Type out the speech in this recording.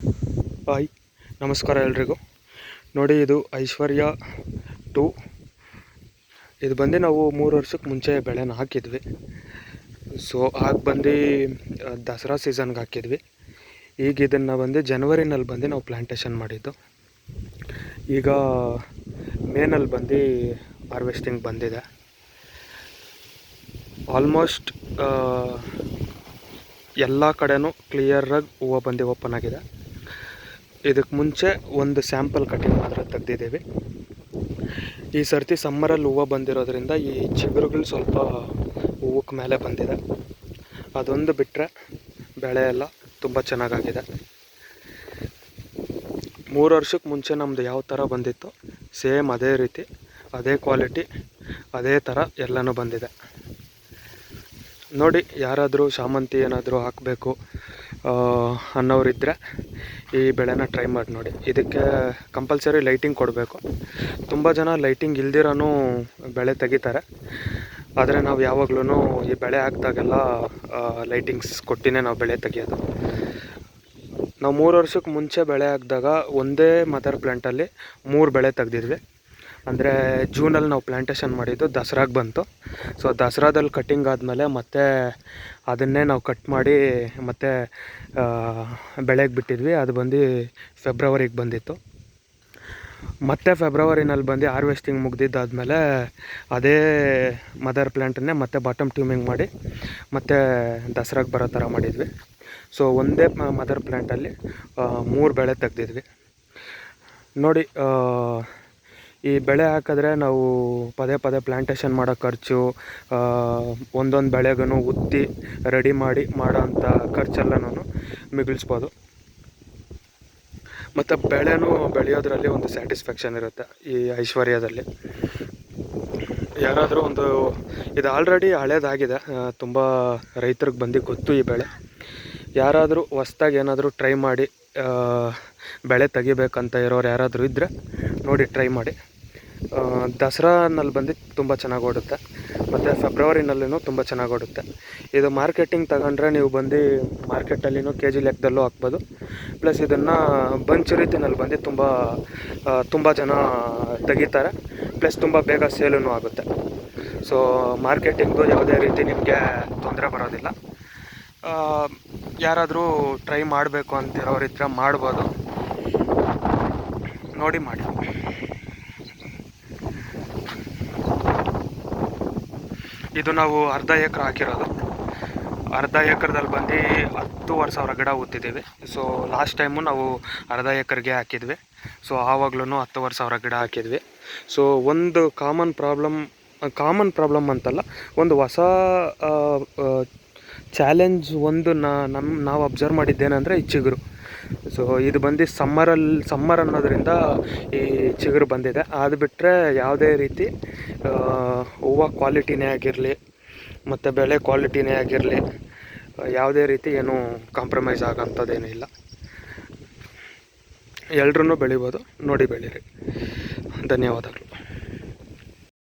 Hi, ನಮಸ್ಕಾರ ಎಲ್ರಿಗೂ. ನೋಡಿ, ಇದು ಐಶ್ವರ್ಯ 2. ಇದು ಬಂದು ನಾವು 3 ವರ್ಷಕ್ಕೆ ಮುಂಚೆ ಬೆಳೆನ ಹಾಕಿದ್ವಿ. ಸೊ ಬಂದು ದಸರಾ ಸೀಸನ್ಗೆ ಹಾಕಿದ್ವಿ. ಈಗ ಇದನ್ನು ಬಂದು ಜನವರಿನಲ್ಲಿ ಬಂದು ನಾವು ಪ್ಲ್ಯಾಂಟೇಷನ್ ಮಾಡಿದ್ದು. ಈಗ ಮೇನಲ್ಲಿ ಬಂದು ಹಾರ್ವೆಸ್ಟಿಂಗ್ ಬಂದಿದೆ. ಆಲ್ಮೋಸ್ಟ್ ಎಲ್ಲ ಕಡೆನೂ ಕ್ಲಿಯರಾಗಿ ಹೂವು ಬಂದು ಓಪನ್ ಆಗಿದೆ. ಇದಕ್ಕೆ ಮುಂಚೆ ಒಂದು ಸ್ಯಾಂಪಲ್ ಕಟಿಂಗ್ ಮಾತ್ರ ತೆಗೆದಿದ್ದೀವಿ. ಈ ಸರ್ತಿ ಸಮ್ಮರಲ್ಲಿ ಹೂವು ಬಂದಿರೋದ್ರಿಂದ ಈ ಚಿಗುರುಗಳು ಸ್ವಲ್ಪ ಹೂವಕ್ಕೆ ಮೇಲೆ ಬಂದಿದೆ. ಅದೊಂದು ಬಿಟ್ಟರೆ ಬೆಳೆ ಎಲ್ಲ ತುಂಬ ಚೆನ್ನಾಗಾಗಿದೆ. 3 ವರ್ಷಕ್ಕೆ ಮುಂಚೆ ನಮ್ಮದು ಯಾವ ಥರ ಬಂದಿತ್ತು ಸೇಮ್ ಅದೇ ರೀತಿ, ಅದೇ ಕ್ವಾಲಿಟಿ, ಅದೇ ಥರ ಎಲ್ಲನೂ ಬಂದಿದೆ. ನೋಡಿ, ಯಾರಾದರೂ ಶಾಮಂತಿ ಏನಾದರೂ ಹಾಕಬೇಕು ಅನ್ನೋರಿದ್ದರೆ ಈ ಬೆಳೆನ ಟ್ರೈ ಮಾಡಿ ನೋಡಿ. ಇದಕ್ಕೆ ಕಂಪಲ್ಸರಿ ಲೈಟಿಂಗ್ ಕೊಡಬೇಕು. ತುಂಬ ಜನ ಲೈಟಿಂಗ್ ಇಲ್ದಿರೋನು ಬೆಳೆ ತೆಗಿತಾರೆ. ಆದರೆ ನಾವು ಯಾವಾಗ್ಲೂ ಈ ಬೆಳೆ ಹಾಕಿದಾಗೆಲ್ಲ ಲೈಟಿಂಗ್ಸ್ ಕೊಟ್ಟಿನೇ ನಾವು ಬೆಳೆ ತೆಗಿಯೋದು. ನಾವು 3 ವರ್ಷಕ್ಕೆ ಮುಂಚೆ ಬೆಳೆ ಹಾಕಿದಾಗ ಒಂದೇ ಮದರ್ ಪ್ಲ್ಯಾಂಟಲ್ಲಿ 3 ಬೆಳೆ ತೆಗ್ದಿದ್ವಿ. ಅಂದರೆ ಜೂನಲ್ಲಿ ನಾವು ಪ್ಲ್ಯಾಂಟೇಷನ್ ಮಾಡಿದ್ದು ದಸರಾಗೆ ಬಂತು. ಸೊ ದಸರಾದಲ್ಲಿ ಕಟ್ಟಿಂಗ್ ಆದಮೇಲೆ ಮತ್ತೆ ಅದನ್ನೇ ನಾವು ಕಟ್ ಮಾಡಿ ಮತ್ತೆ ಬೆಳೆಗೆ ಬಿಟ್ಟಿದ್ವಿ. ಅದು ಬಂದು ಫೆಬ್ರವರಿಗೆ ಬಂದಿತ್ತು. ಮತ್ತೆ ಫೆಬ್ರವರಿನಲ್ಲಿ ಬಂದು ಹಾರ್ವೆಸ್ಟಿಂಗ್ ಮುಗ್ದಿದ್ದಾದಮೇಲೆ ಅದೇ ಮದರ್ ಪ್ಲ್ಯಾಂಟನ್ನೇ ಮತ್ತೆ ಬಾಟಮ್ ಟ್ಯೂಮಿಂಗ್ ಮಾಡಿ ಮತ್ತೆ ದಸರಾಗೆ ಬರೋ ಥರ ಮಾಡಿದ್ವಿ. ಸೊ ಒಂದೇ ಮದರ್ ಪ್ಲ್ಯಾಂಟಲ್ಲಿ 3 ಬೆಳೆ ತೆಗ್ದಿದ್ವಿ. ನೋಡಿ, ಈ ಬೆಳೆ ಹಾಕಿದ್ರೆ ನಾವು ಪದೇ ಪದೇ ಪ್ಲ್ಯಾಂಟೇಷನ್ ಮಾಡೋ ಖರ್ಚು, ಒಂದೊಂದು ಬೆಳೆಗೂ ಉತ್ತಿ ರೆಡಿ ಮಾಡಿ ಮಾಡೋಂಥ ಖರ್ಚೆಲ್ಲನೂ ಮಿಗಿಲಿಸ್ಬೋದು. ಮತ್ತು ಬೆಳೆನೂ ಬೆಳೆಯೋದ್ರಲ್ಲಿ ಒಂದು ಸ್ಯಾಟಿಸ್ಫ್ಯಾಕ್ಷನ್ ಇರುತ್ತೆ ಈ ಐಶ್ವರ್ಯದಲ್ಲಿ. ಯಾರಾದರೂ ಇದು ಆಲ್ರೆಡಿ ಹಳೇದಾಗಿದೆ, ತುಂಬ ರೈತರಿಗೆ ಬಂದು ಗೊತ್ತು ಈ ಬೆಳೆ. ಯಾರಾದರೂ ಹೊಸ್ದಾಗಿ ಏನಾದರೂ ಟ್ರೈ ಮಾಡಿ ಬೆಳೆ ತೆಗಿಬೇಕಂತ ಇರೋರು ಯಾರಾದರೂ ಇದ್ದರೆ ನೋಡಿ, ಟ್ರೈ ಮಾಡಿ. ದಸರಾನಲ್ಲಿ ಬಂದು ತುಂಬ ಚೆನ್ನಾಗಿ ಓಡುತ್ತೆ, ಮತ್ತು ಫೆಬ್ರವರಿನಲ್ಲೂ ತುಂಬ ಚೆನ್ನಾಗಿ ಓಡುತ್ತೆ. ಇದು ಮಾರ್ಕೆಟಿಂಗ್ ತಗೊಂಡ್ರೆ ನೀವು ಬಂದು ಮಾರ್ಕೆಟಲ್ಲಿನೂ KG ಲೆಕ್ಕದಲ್ಲೂ ಹಾಕ್ಬೋದು. ಪ್ಲಸ್ ಇದನ್ನು ಬಂಚ್ ರೀತಿನಲ್ಲಿ ಬಂದು ತುಂಬ ಜನ ತೆಗಿತಾರೆ. ಪ್ಲಸ್ ತುಂಬ ಬೇಗ ಸೇಲೂ ಆಗುತ್ತೆ. ಸೊ ಮಾರ್ಕೆಟಿಂಗು ಯಾವುದೇ ರೀತಿ ನಿಮಗೆ ತೊಂದರೆ ಬರೋದಿಲ್ಲ. ಯಾರಾದರೂ ಟ್ರೈ ಮಾಡಬೇಕು ಅಂತಿರೋರಿದ್ರೆ ಮಾಡ್ಬೋದು. ನೋಡಿ, ಮಾಡಿ. ಇದು ನಾವು ಅರ್ಧ ಎಕರೆ ಹಾಕಿರೋದು. ಅರ್ಧ ಎಕರೆದಲ್ಲಿ ಬಂದು 10,000 ಗಿಡ ಉತ್ತಿದ್ದೀವಿ. ಸೊ ಲಾಸ್ಟ್ ಟೈಮು ನಾವು ಅರ್ಧ ಎಕರೆಗೆ ಹಾಕಿದ್ವಿ. ಸೊ ಆವಾಗ್ಲೂ 10,000 ಗಿಡ ಹಾಕಿದ್ವಿ. ಸೊ ಒಂದು ಕಾಮನ್ ಪ್ರಾಬ್ಲಮ್ ಅಂತಲ್ಲ, ಒಂದು ಹೊಸ ಚಾಲೆಂಜ್ ನಾವು ಅಬ್ಸರ್ವ್ ಮಾಡಿದ್ದೇನೆಂದರೆ ಈ ಚಿಗುರು. ಸೊ ಇದು ಬಂದು ಸಮ್ಮರ್ ಅನ್ನೋದ್ರಿಂದ ಈ ಚಿಗುರು ಬಂದಿದೆ. ಅದು ಬಿಟ್ಟರೆ ಯಾವುದೇ ರೀತಿ ಹೂವು ಕ್ವಾಲಿಟಿನೇ ಆಗಿರಲಿ ಮತ್ತು ಬೆಳೆ ಕ್ವಾಲಿಟಿನೇ ಆಗಿರಲಿ, ಯಾವುದೇ ರೀತಿ ಏನೂ ಕಾಂಪ್ರಮೈಸ್ ಆಗೋಂಥದ್ದೇನೂ ಇಲ್ಲ. ಎಲ್ರೂ ಬೆಳಿಬೋದು. ನೋಡಿ, ಬೆಳೀರಿ. ಧನ್ಯವಾದಗಳು.